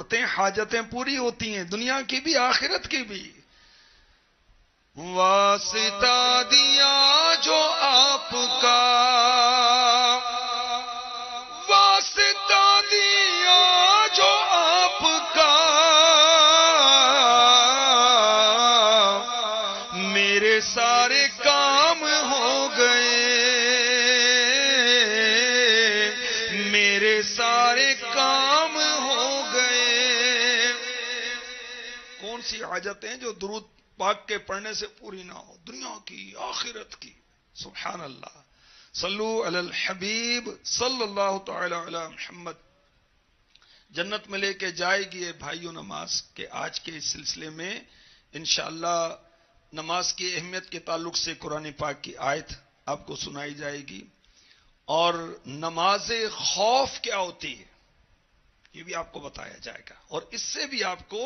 ضرورتیں حاجتیں پوری ہوتی ہیں، دنیا کی بھی آخرت کی بھی. واسطہ دیا جو آپ کا، واسطہ دیا جو آپ کا، میرے سارے کام ہو گئے، میرے سارے کام ہو گئے. کون سی حاجتیں جو درود پاک کے پڑھنے سے پوری نہ ہو، دنیا کی آخرت کی. سبحان اللہ. صلو علی الحبیب صلی اللہ تعالی علی محمد. جنت میں لے کے جائے گی یہ بھائیوں نماز کے. آج کے اس سلسلے میں انشاءاللہ نماز کی اہمیت کے تعلق سے قرآن پاک کی آیت آپ کو سنائی جائے گی، اور نماز خوف کیا ہوتی ہے یہ بھی آپ کو بتایا جائے گا، اور اس سے بھی آپ کو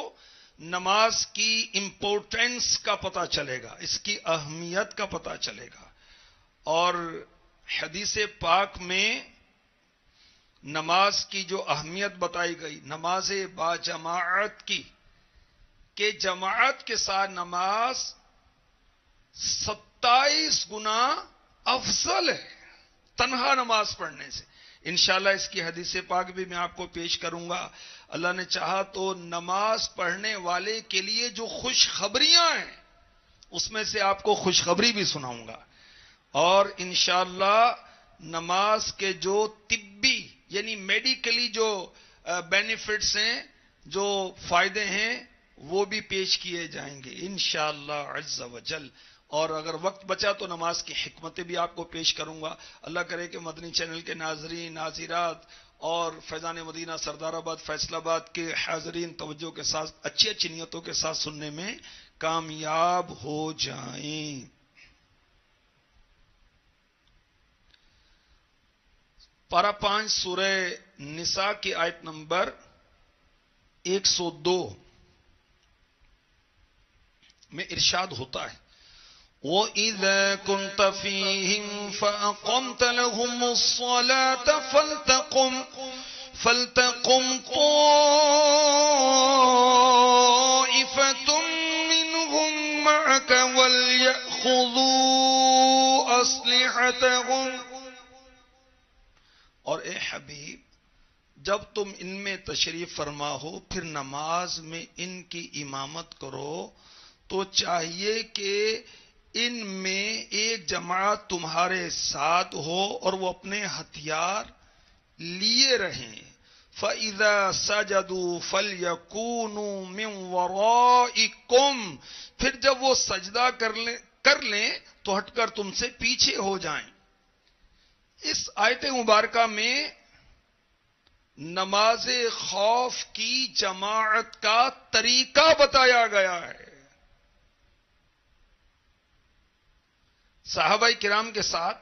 نماز کی امپورٹنس کا پتہ چلے گا، اس کی اہمیت کا پتہ چلے گا. اور حدیث پاک میں نماز کی جو اہمیت بتائی گئی نماز با جماعت کی، کہ جماعت کے ساتھ نماز 27 گنا افضل ہے تنہا نماز پڑھنے سے. انشاءاللہ اس کی حدیث پاک بھی میں آپ کو پیش کروں گا. اللہ نے چاہا تو نماز پڑھنے والے کے لیے جو خوشخبریاں ہیں اس میں سے آپ کو خوشخبری بھی سناؤں گا. اور انشاءاللہ نماز کے جو طبی یعنی میڈیکلی جو بینیفٹس ہیں، جو فائدے ہیں، وہ بھی پیش کیے جائیں گے انشاءاللہ عز و جل. اور اگر وقت بچا تو نماز کی حکمتیں بھی آپ کو پیش کروں گا. اللہ کرے کہ مدنی چینل کے ناظرین، ناظرات اور فیضان مدینہ سردار آباد فیصل آباد کے حاضرین توجہ کے ساتھ اچھی اچھی نیتوں کے ساتھ سننے میں کامیاب ہو جائیں. پارہ 5 سورہ نساء کی آیت نمبر 102 میں ارشاد ہوتا ہے، وَإِذَا كُنْتَ فِيهِمْ فَأَقَمْتَ لَهُمُ الصَّلَاةَ فَلْتَقُمْ طَائِفَةٌ مِّنْهُمْ مَعَكَ وَلْيَأْخُذُوا أَسْلِحَتَهُمْ. اور اے حبیب جب تم ان میں تشریف فرما ہو پھر نماز میں ان کی امامت کرو تو چاہیے کہ ان میں ایک جماعت تمہارے ساتھ ہو اور وہ اپنے ہتھیار لیے رہیں. فَإِذَا سَجَدُوا فَلْيَكُونُوا مِنْ وَرَائِكُمْ. پھر جب وہ سجدہ کر لیں تو ہٹ کر تم سے پیچھے ہو جائیں. اس آیت مبارکہ میں نماز خوف کی جماعت کا طریقہ بتایا گیا ہے. صحابہ کرام کے ساتھ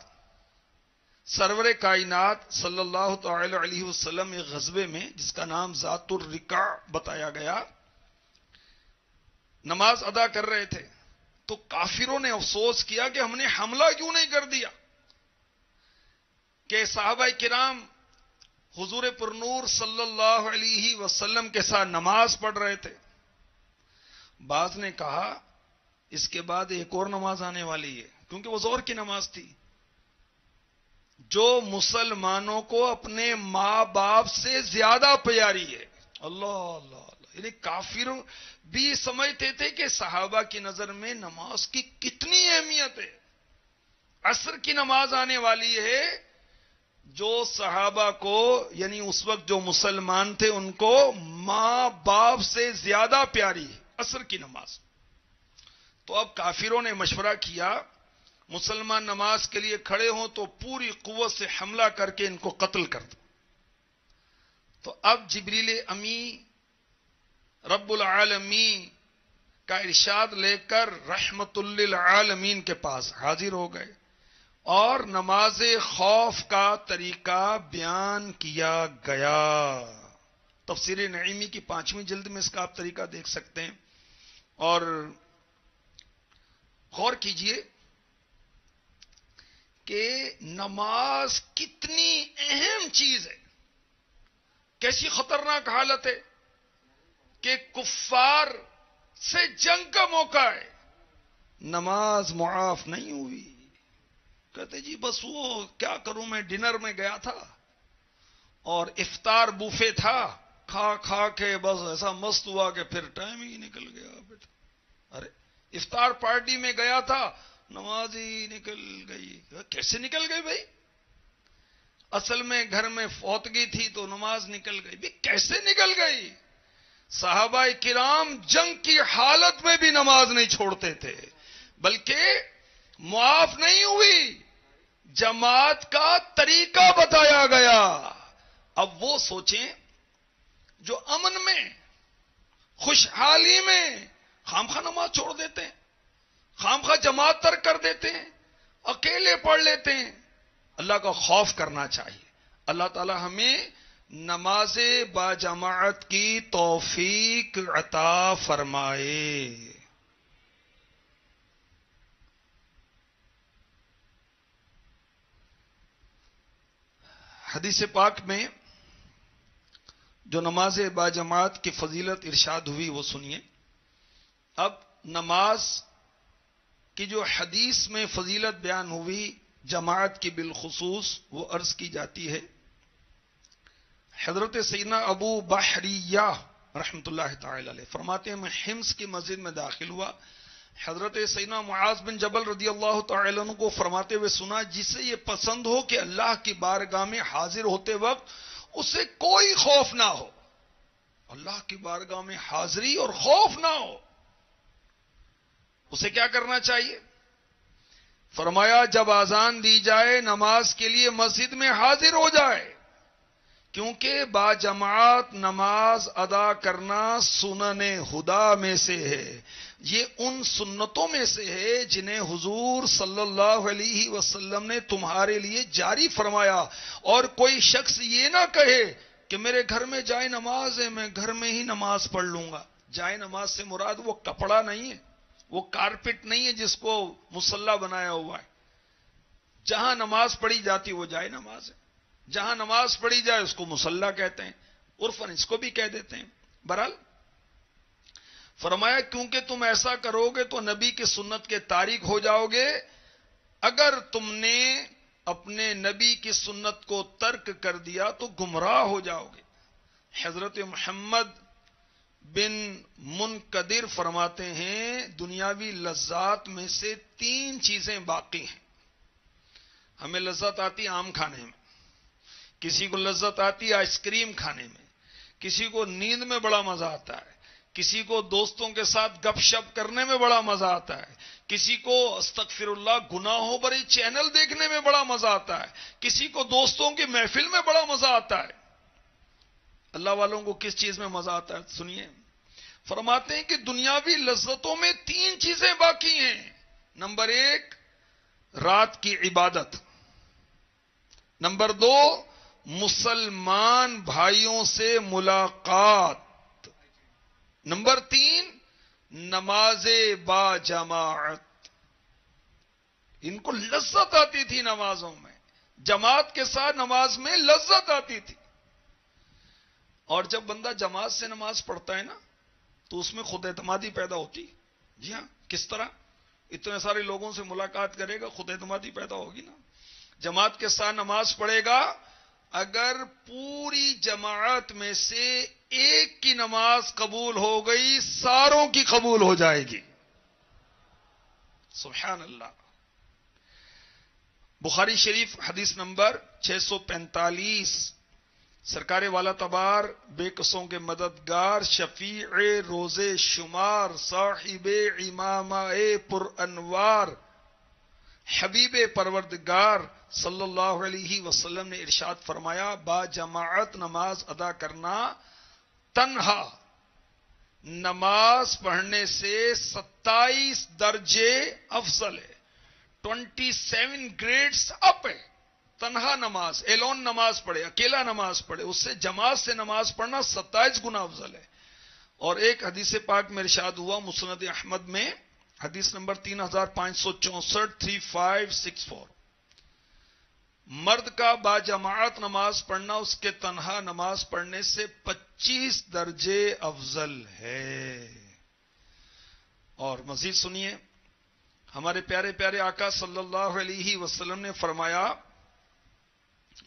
سرور کائنات صلی اللہ تعالی علیہ وسلم ایک غزوے میں جس کا نام ذات الرقاع بتایا گیا نماز ادا کر رہے تھے تو کافروں نے افسوس کیا کہ ہم نے حملہ کیوں نہیں کر دیا، کہ صحابہ کرام حضور پر نور صلی اللہ علیہ وسلم کے ساتھ نماز پڑھ رہے تھے. بعض نے کہا اس کے بعد ایک اور نماز آنے والی ہے، کیونکہ وہ ظہر کی نماز تھی جو مسلمانوں کو اپنے ماں باپ سے زیادہ پیاری ہے. اللہ اللہ اللہ. یعنی کافر بھی سمجھتے تھے کہ صحابہ کی نظر میں نماز کی کتنی اہمیت ہے. عصر کی نماز آنے والی ہے جو صحابہ کو یعنی اس وقت جو مسلمان تھے ان کو ماں باپ سے زیادہ پیاری ہے، عصر کی نماز. تو اب کافروں نے مشورہ کیا مسلمان نماز کے لیے کھڑے ہوں تو پوری قوت سے حملہ کر کے ان کو قتل کر دو. تو اب جبریل امی رب العالمین کا ارشاد لے کر رحمت للعالمین کے پاس حاضر ہو گئے اور نماز خوف کا طریقہ بیان کیا گیا. تفسیر نعیمی کی 5ویں جلد میں اس کا آپ طریقہ دیکھ سکتے ہیں. اور غور کیجئے کہ نماز کتنی اہم چیز ہے، کیسی خطرناک حالت ہے. کہ کفار سے جنگ کا موقع ہے، نماز معاف نہیں ہوئی. کہتے جی بس وہ کیا کروں، میں ڈنر میں گیا تھا اور افطار بوفے تھا، کھا کھا کے بس ایسا مست ہوا کہ پھر ٹائم ہی نکل گیا بیٹا. ارے افطار پارٹی میں گیا تھا، نماز ہی نکل گئی. کیسے نکل گئی بھائی؟ اصل میں گھر میں فوتگی تھی تو نماز نکل گئی. بھی کیسے نکل گئی؟ صحابہ کرام جنگ کی حالت میں بھی نماز نہیں چھوڑتے تھے، بلکہ معاف نہیں ہوئی، جماعت کا طریقہ بتایا گیا. اب وہ سوچیں جو امن میں، خوشحالی میں خامخواہ نماز چھوڑ دیتے ہیں، خامخواہ جماعت ترک کر دیتے ہیں، اکیلے پڑھ لیتے ہیں. اللہ کا خوف کرنا چاہیے. اللہ تعالی ہمیں نماز با جماعت کی توفیق عطا فرمائے. حدیث پاک میں جو نماز با جماعت کی فضیلت ارشاد ہوئی وہ سنیے. اب نماز کی جو حدیث میں فضیلت بیان ہوئی جماعت کی بالخصوص، وہ عرض کی جاتی ہے. حضرت سیدنا ابو بحریہ رحمت اللہ تعالی علیہ فرماتے ہیں میں حمص کی مسجد میں داخل ہوا، حضرت سیدنا معاذ بن جبل رضی اللہ تعالی عنہ کو فرماتے ہوئے سنا جسے یہ پسند ہو کہ اللہ کی بارگاہ میں حاضر ہوتے وقت اسے کوئی خوف نہ ہو. اللہ کی بارگاہ میں حاضری اور خوف نہ ہو، اسے کیا کرنا چاہیے؟ فرمایا جب اذان دی جائے نماز کے لیے مسجد میں حاضر ہو جائے، کیونکہ با جماعت نماز ادا کرنا سنن خدا میں سے ہے. یہ ان سنتوں میں سے ہے جنہیں حضور صلی اللہ علیہ وسلم نے تمہارے لیے جاری فرمایا. اور کوئی شخص یہ نہ کہے کہ میرے گھر میں جائے نماز ہے، میں گھر میں ہی نماز پڑھ لوں گا. جائے نماز سے مراد وہ کپڑا نہیں ہے، وہ کارپٹ نہیں ہے جس کو مصلی بنایا ہوا ہے. جہاں نماز پڑھی جاتی وہ جائے نماز ہے، جہاں نماز پڑھی جائے اس کو مصلی کہتے ہیں، عرفاً اس کو بھی کہہ دیتے ہیں. بہرحال فرمایا کیونکہ تم ایسا کرو گے تو نبی کی سنت کے تارک ہو جاؤ گے. اگر تم نے اپنے نبی کی سنت کو ترک کر دیا تو گمراہ ہو جاؤ گے. حضرت محمد بن منقدر فرماتے ہیں دنیاوی لذات میں سے 3 چیزیں باقی ہیں. ہمیں لذت آتی آم کھانے میں، کسی کو لذت آتی آئس کریم کھانے میں، کسی کو نیند میں بڑا مزہ آتا ہے، کسی کو دوستوں کے ساتھ گپ شپ کرنے میں بڑا مزہ آتا ہے، کسی کو استغفر اللہ گناہوں بھری چینل دیکھنے میں بڑا مزہ آتا ہے، کسی کو دوستوں کی محفل میں بڑا مزہ آتا ہے. اللہ والوں کو کس چیز میں مزہ آتا ہے؟ سنیے. فرماتے ہیں کہ دنیاوی لذتوں میں 3 چیزیں باقی ہیں. نمبر 1 رات کی عبادت، نمبر 2 مسلمان بھائیوں سے ملاقات، نمبر 3 نماز با جماعت. ان کو لذت آتی تھی نمازوں میں، جماعت کے ساتھ نماز میں لذت آتی تھی. اور جب بندہ جماعت سے نماز پڑھتا ہے نا تو اس میں خود اعتمادی پیدا ہوتی. جی ہاں، کس طرح؟ اتنے سارے لوگوں سے ملاقات کرے گا، خود اعتمادی پیدا ہوگی نا. جماعت کے ساتھ نماز پڑھے گا، اگر پوری جماعت میں سے ایک کی نماز قبول ہو گئی ساروں کی قبول ہو جائے گی. سبحان اللہ. بخاری شریف حدیث نمبر 645. سرکار والا تبار بے قصوں کے مددگار، شفیع روز شمار، صاحب امامہ پر انوار، حبیب پروردگار صلی اللہ علیہ وسلم نے ارشاد فرمایا با جماعت نماز ادا کرنا تنہا نماز پڑھنے سے 27 درجے افضل ہے، 27 گریڈز اپ ہے. تنہا نماز، ایلون نماز پڑھے، اکیلا نماز پڑھے، اس سے جماعت سے نماز پڑھنا 27 گنا افضل ہے. اور ایک حدیث پاک میں ارشاد ہوا مسند احمد میں، حدیث نمبر 3564 3564، مرد کا باجماعت نماز پڑھنا اس کے تنہا نماز پڑھنے سے 25 درجے افضل ہے. اور مزید سنیے، ہمارے پیارے پیارے آقا صلی اللہ علیہ وسلم نے فرمایا،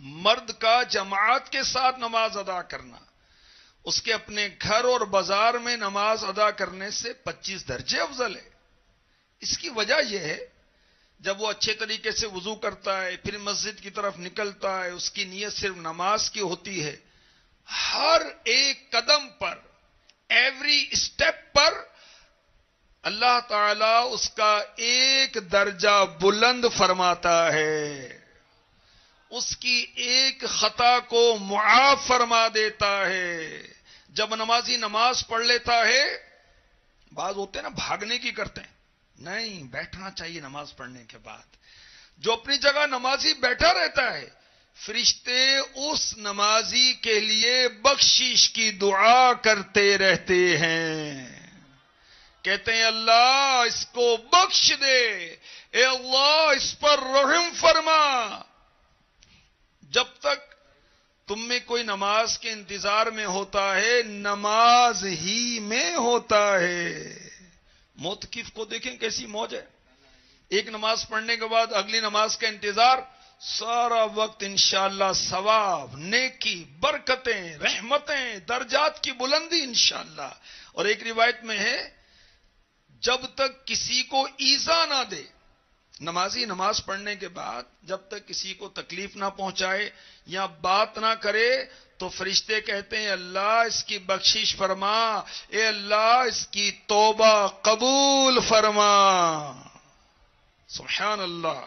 مرد کا جماعت کے ساتھ نماز ادا کرنا اس کے اپنے گھر اور بازار میں نماز ادا کرنے سے 25 درجے افضل ہے. اس کی وجہ یہ ہے، جب وہ اچھے طریقے سے وضو کرتا ہے، پھر مسجد کی طرف نکلتا ہے، اس کی نیت صرف نماز کی ہوتی ہے. ہر ایک قدم پر، ایوری اسٹیپ پر اللہ تعالی اس کا ایک درجہ بلند فرماتا ہے، اس کی ایک خطا کو معاف فرما دیتا ہے. جب نمازی نماز پڑھ لیتا ہے، بعض ہوتے ہیں نا بھاگنے کی کرتے ہیں، نہیں، بیٹھنا چاہیے نماز پڑھنے کے بعد. جو اپنی جگہ نمازی بیٹھا رہتا ہے، فرشتے اس نمازی کے لیے بخشش کی دعا کرتے رہتے ہیں، کہتے ہیں اللہ اس کو بخش دے، اے اللہ اس پر رحم فرما. جب تک تم میں کوئی نماز کے انتظار میں ہوتا ہے، نماز ہی میں ہوتا ہے. موتقف کو دیکھیں کیسی موج ہے، ایک نماز پڑھنے کے بعد اگلی نماز کا انتظار، سارا وقت انشاءاللہ ثواب، نیکی، برکتیں، رحمتیں، درجات کی بلندی انشاءاللہ. اور ایک روایت میں ہے، جب تک کسی کو ایذا نہ دے، نمازی نماز پڑھنے کے بعد جب تک کسی کو تکلیف نہ پہنچائے یا بات نہ کرے، تو فرشتے کہتے ہیں اللہ اس کی بخشش فرما، اے اللہ اس کی توبہ قبول فرما. سبحان اللہ.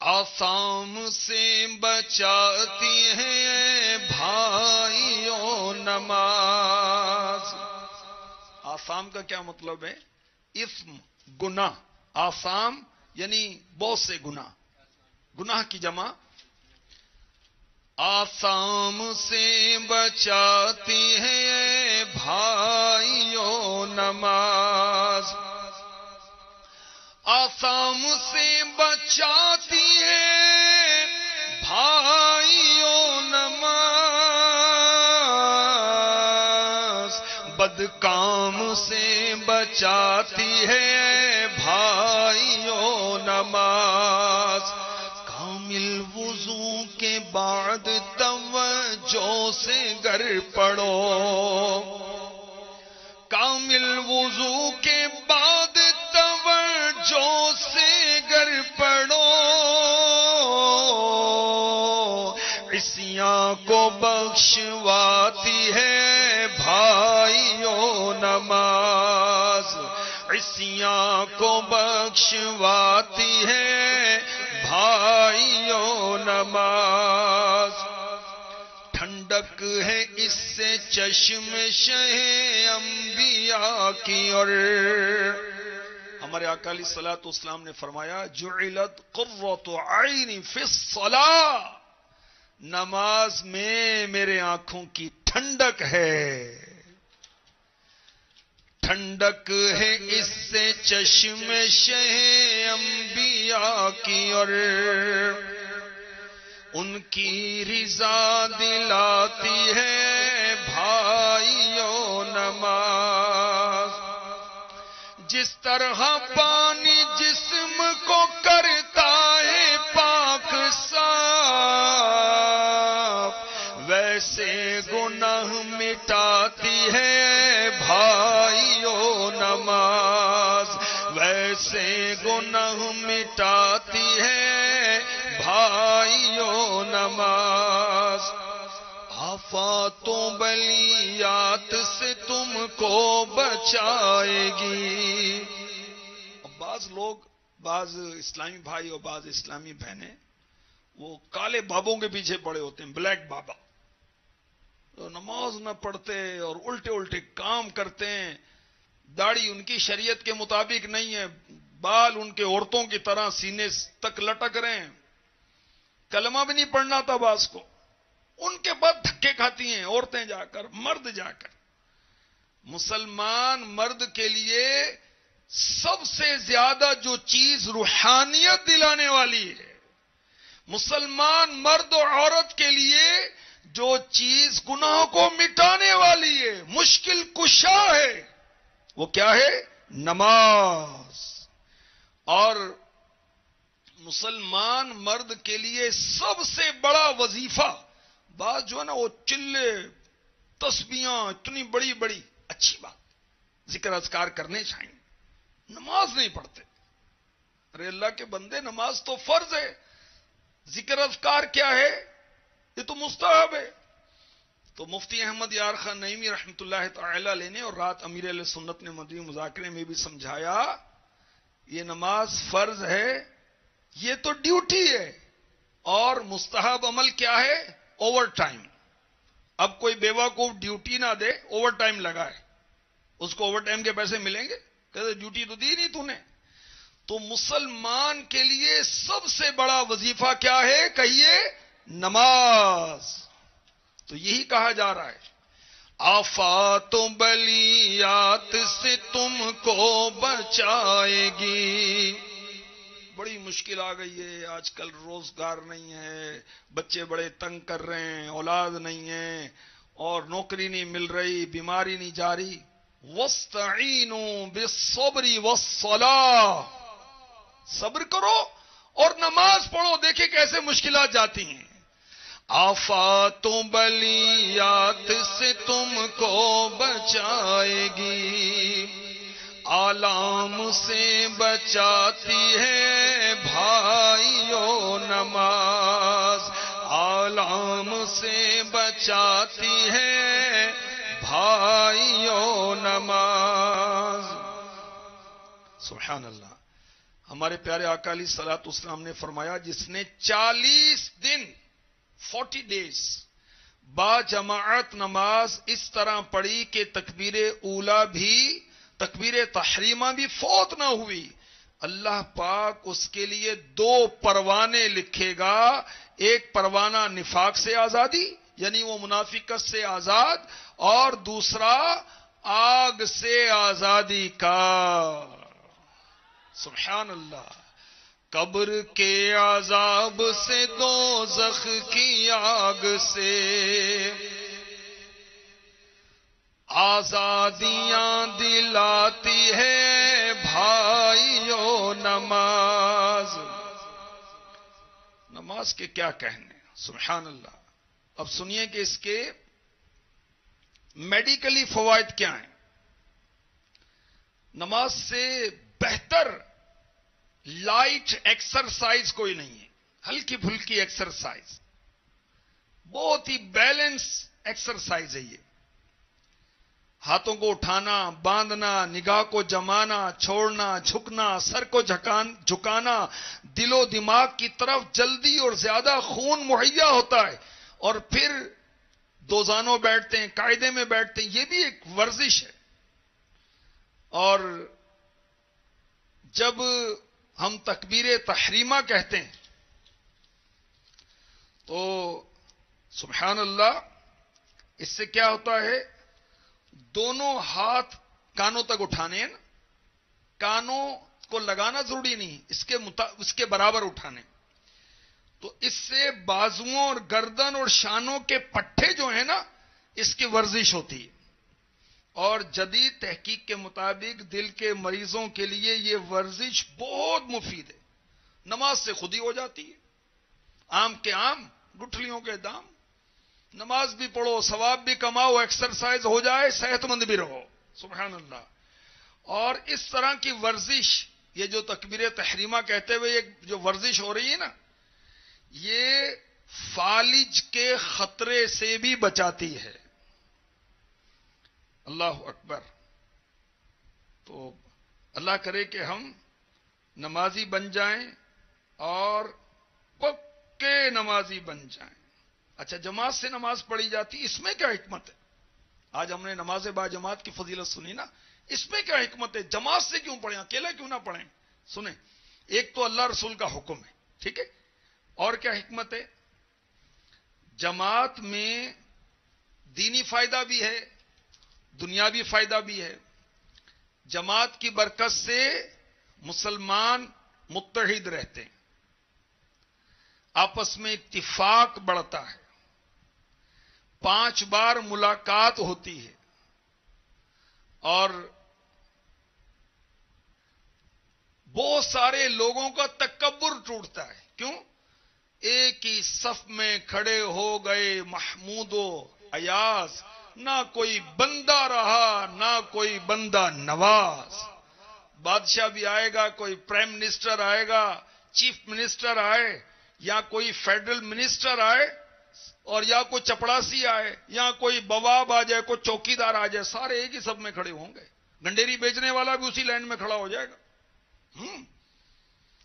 آثام سے بچاتی ہے بھائیوں نماز. آثام کا کیا مطلب ہے؟ اثم، گناہ. آثام یعنی بہت سے گناہ، گناہ کی جمع. آثام سے بچاتی ہے بھائیوں نماز، آثام سے بچاتی ہے بھائیوں نماز، بدکام سے بچاتی ہے بھائیوں نماز. کامل وضو کے بعد توجہ سے گر پڑھو، کامل وضو کے بعد توجہ سے گر پڑھو، عصیاں کو بخشواتی ہے بھائیوں نماز، عصیاں کو بخشواتی ہے بھائیوں نماز. ٹھنڈک ہے اس سے چشم شہ انبیاء کی، اور ہمارے آقا علیہ الصلوۃ والسلام نے فرمایا جعلت قرۃ عین فی الصلاۃ، نماز میں میرے آنکھوں کی ٹھنڈک ہے. ٹھنڈک ہے اس سے چشم شہ انبیاء کی، اور ان کی رضا دلاتی ہے بھائیوں نماز. جس طرح پانی جسم کو کرتا ہے پاک صاف، ویسے گناہ مٹاتی ہے بھائیوں نماز، ویسے گناہ مٹاتی ہے بھائیوں نماز. آفات و بلیات سے تم کو بچائے گی. بعض لوگ، بعض اسلامی بھائی اور بعض اسلامی بہنیں، وہ کالے بابوں کے پیچھے پڑے ہوتے ہیں، بلیک بابا، نماز نہ پڑھتے اور الٹے الٹے کام کرتے ہیں. داڑھی ان کی شریعت کے مطابق نہیں ہے، بال ان کے عورتوں کی طرح سینے تک لٹک رہے ہیں، کلمہ بھی نہیں پڑھنا تھا بعض کو. ان کے بعد دھکے کھاتی ہیں عورتیں جا کر، مرد جا کر. مسلمان مرد کے لیے سب سے زیادہ جو چیز روحانیت دلانے والی ہے، مسلمان مرد اور عورت کے لیے جو چیز گناہوں کو مٹانے والی ہے، مشکل کشا ہے، وہ کیا ہے؟ نماز. اور مسلمان مرد کے لیے سب سے بڑا وظیفہ، بعض جو ہے نا وہ چلے تسبیحاں اتنی بڑی بڑی، اچھی بات، ذکر اذکار کرنے چاہیے، نماز نہیں پڑھتے. ارے اللہ کے بندے، نماز تو فرض ہے، ذکر اذکار کیا ہے؟ یہ تو مستحب ہے. تو مفتی احمد یار خان نعیمی رحمۃ اللہ تعالی علیہ نے اور رات امیر علیہ سنت نے مدنی مذاکرے میں بھی سمجھایا، یہ نماز فرض ہے، یہ تو ڈیوٹی ہے. اور مستحب عمل کیا ہے؟ Over time. اب کوئی بیوہ کو ڈیوٹی نہ دے، اوور ٹائم لگائے، اس کو اوور ٹائم کے پیسے ملیں گے؟ کہتے ڈیوٹی تو دی نہیں تو نے. تو مسلمان کے لیے سب سے بڑا وظیفہ کیا ہے؟ کہیے نماز. تو یہی کہا جا رہا ہے، آفات و بلیات سے تم کو بچائے گی. بڑی مشکل آ گئی ہے آج کل، روزگار نہیں ہے، بچے بڑے تنگ کر رہے ہیں، اولاد نہیں ہے، اور نوکری نہیں مل رہی، بیماری نہیں جا رہی. وَاسْتَعِینُوا بِالصَّبْرِ وَالصَّلَاةِ، صبر کرو اور نماز پڑھو، دیکھیں کیسے مشکلات جاتی ہیں. آفات و بلیات سے تم کو بچائے گی، آلام سے بچاتی ہے بھائیو نماز، آلام سے بچاتی ہے بھائیو نماز. سبحان اللہ. ہمارے پیارے آقا علیہ الصلوۃ والسلام نے فرمایا، جس نے 40 دن 40 days با جماعت نماز اس طرح پڑھی کہ تکبیر اولا بھی، تکبیر تحریمہ بھی فوت نہ ہوئی، اللہ پاک اس کے لیے 2 پروانے لکھے گا. ایک پروانہ نفاق سے آزادی، یعنی وہ منافقت سے آزاد، اور دوسرا آگ سے آزادی کا. سبحان اللہ. قبر کے عذاب سے، دوزخ کی آگ سے، آزادیاں دلاتی ہے بھائیو نماز. نماز کے کیا کہنے، سبحان اللہ. اب سنیے کہ اس کے میڈیکلی فوائد کیا ہیں. نماز سے بہتر لائٹ ایکسرسائز کوئی نہیں ہے، ہلکی پھلکی ایکسرسائز، بہت ہی بیلنس ایکسرسائز ہے یہ. ہاتھوں کو اٹھانا، باندھنا، نگاہ کو جمانا، چھوڑنا، جھکنا، سر کو جھکانا، دل و دماغ کی طرف جلدی اور زیادہ خون مہیا ہوتا ہے، اور پھر 2 زانوں بیٹھتے ہیں، قاعدے میں بیٹھتے ہیں، یہ بھی ایک ورزش ہے. اور جب ہم تکبیر تحریمہ کہتے ہیں تو سبحان اللہ، اس سے کیا ہوتا ہے؟ دونوں ہاتھ کانوں تک اٹھانے ہیں نا، کانوں کو لگانا ضروری نہیں، اس کے برابر اٹھانے. تو اس سے بازوؤں اور گردن اور شانوں کے پٹھے جو ہیں نا، اس کی ورزش ہوتی ہے. اور جدید تحقیق کے مطابق دل کے مریضوں کے لیے یہ ورزش بہت مفید ہے. نماز سے خود ہی ہو جاتی ہے، آم کے آم گٹھلیوں کے دام. نماز بھی پڑھو، ثواب بھی کماؤ، ایکسرسائز ہو جائے، صحت مند بھی رہو. سبحان اللہ. اور اس طرح کی ورزش، یہ جو تکبیر تحریمہ کہتے ہوئے یہ جو ورزش ہو رہی ہے نا، یہ فالج کے خطرے سے بھی بچاتی ہے. اللہ اکبر. تو اللہ کرے کہ ہم نمازی بن جائیں اور پکے نمازی بن جائیں. اچھا، جماعت سے نماز پڑھی جاتی، اس میں کیا حکمت ہے؟ آج ہم نے نماز با جماعت کی فضیلت سنی نا، اس میں کیا حکمت ہے؟ جماعت سے کیوں پڑھیں، اکیلا کیوں نہ پڑھیں؟ سنیں، ایک تو اللہ رسول کا حکم ہے، ٹھیک ہے، اور کیا حکمت ہے؟ جماعت میں دینی فائدہ بھی ہے، دنیاوی فائدہ بھی ہے. جماعت کی برکت سے مسلمان متحد رہتے ہیں. آپس میں اتفاق بڑھتا ہے، 5 بار ملاقات ہوتی ہے، اور بہت سارے لوگوں کا تکبر ٹوٹتا ہے۔ کیوں؟ ایک ہی صف میں کھڑے ہو گئے محمود و ایاز، نہ کوئی بندہ رہا نہ کوئی بندہ نواز۔ بادشاہ بھی آئے گا، کوئی پرائم منسٹر آئے گا، چیف منسٹر آئے، یا کوئی فیڈرل منسٹر آئے، اور یا کوئی چپڑاسی آئے، یا کوئی بواب آ جائے، کوئی چوکیدار آ جائے، سارے ایک ہی سب میں کھڑے ہوں گے۔ گنڈیری بیچنے والا بھی اسی لائن میں کھڑا ہو جائے گا۔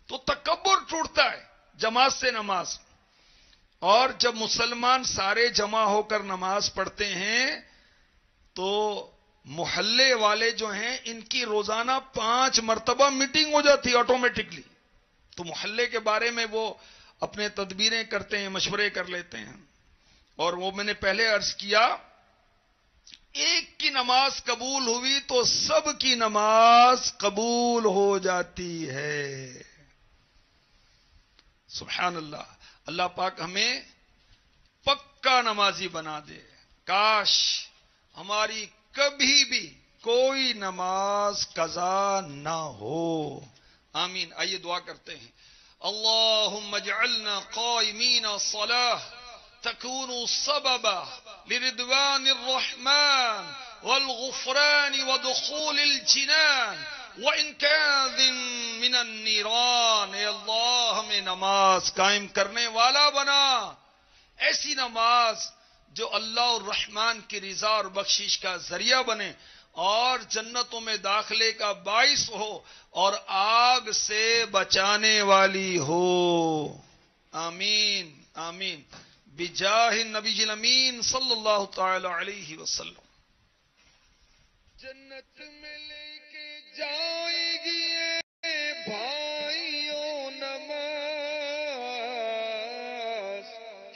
تو تکبر ٹوٹتا ہے جماعت سے نماز۔ اور جب مسلمان سارے جمع ہو کر نماز پڑھتے ہیں تو محلے والے جو ہیں ان کی روزانہ 5 مرتبہ میٹنگ ہو جاتی آٹومیٹکلی۔ تو محلے کے بارے میں وہ اپنے تدبیریں کرتے ہیں، مشورے کر لیتے ہیں۔ اور وہ میں نے پہلے عرض کیا، ایک کی نماز قبول ہوئی تو سب کی نماز قبول ہو جاتی ہے۔ سبحان اللہ۔ اللہ پاک ہمیں پکا نمازی بنا دے۔ کاش ہماری کبھی بھی کوئی نماز قضا نہ ہو۔ آمین۔ آئیے دعا کرتے ہیں۔ اللہم اجعلنا قائمین الصلاة تكون سببا لرضوان الرحمن والغفران ودخول الجنان وإنقاذ من النيران۔ اے اللہ ہمیں نماز قائم کرنے والا بنا، ایسی نماز جو اللہ الرحمن کی رضا اور بخشش کا ذریعہ بنے، اور جنتوں میں داخلے کا باعث ہو، اور آگ سے بچانے والی ہو۔ آمین آمین بجاہ النبی الامین صلی اللہ تعالی علیہ وسلم۔ جنت میں لے کے جائے گی اے بھائیوں نماز،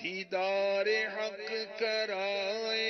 دیدار حق کرائے